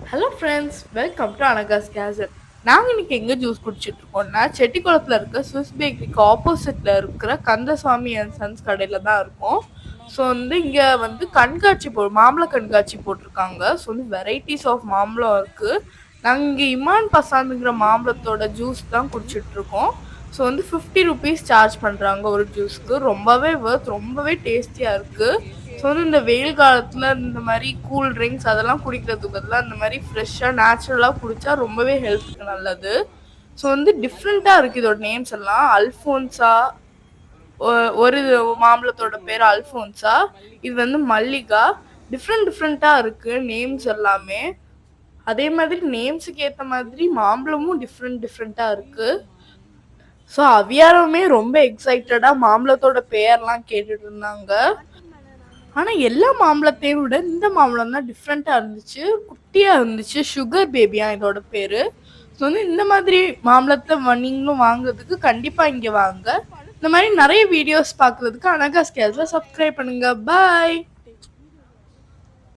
Hello friends, welcome to அனகாஸ் cassette. நாங்கள் இன்னைக்கு எங்கே ஜூஸ் குடிச்சிட்டு இருக்கோம்னா செட்டிக்குளத்தில் இருக்க ஸ்விஸ் பேக்கரிக்கு ஆப்போசிட்டில் இருக்கிற கந்தசாமி அண்ட் சன்ஸ் கடையில் தான் இருக்கோம். ஸோ இங்கே கண்காட்சி மாம்பழ கண்காட்சி போட்டிருக்காங்க. ஸோ வெரைட்டிஸ் ஆஃப் மாம்பழம் இருக்குது. நாங்கள் இங்கே இமான் பசாந்துங்கிற மாம்பழத்தோட ஜூஸ் தான் குடிச்சிட்டு இருக்கோம். ஸோ 50 ருபீஸ் சார்ஜ் பண்ணுறாங்க ஒரு ஜூஸ்க்கு. ரொம்பவே ரொம்பவே டேஸ்டியாக இருக்குது. ஸோ இந்த வெயில் காலத்தில் இந்த மாதிரி கூல் ட்ரிங்க்ஸ் அதெல்லாம் குடிக்கிறதுக்கு பதிலாக இந்த மாதிரி ஃப்ரெஷ்ஷாக நேச்சுரலாக குடித்தா ரொம்பவே ஹெல்த்துக்கு நல்லது. ஸோ டிஃப்ரெண்ட்டாக இருக்குது இதோட நேம்ஸ் எல்லாம். அல்ஃபோன்ஸா, ஒரு மாம்பழத்தோட பேர் அல்ஃபோன்ஸா, இது மல்லிகா. டிஃப்ரெண்ட்டாக இருக்குது நேம்ஸ் எல்லாமே. அதே மாதிரி நேம்ஸுக்கு ஏற்ற மாதிரி மாம்பழமும் டிஃப்ரெண்ட்டாக இருக்குது. ஸோ அவியாரமே ரொம்ப எக்ஸைட்டடாக மாம்பழத்தோட பேர்லாம் கேட்டுட்டு இருந்தாங்க. ஆனால் எல்லா மாம்பழத்தையும் விட இந்த மாம்பழம் தான் டிஃப்ரெண்ட்டாக இருந்துச்சு, குட்டியாக இருந்துச்சு. சுகர் பேபியா இதோட பேர். ஸோ இந்த மாதிரி மாம்பழத்தை நீங்களும் வாங்குறதுக்கு கண்டிப்பாக இங்கே வாங்க. இந்த மாதிரி நிறைய வீடியோஸ் பார்க்குறதுக்கு அனகாஸ் கேஸில் சப்ஸ்கிரைப் பண்ணுங்கள். பாய்.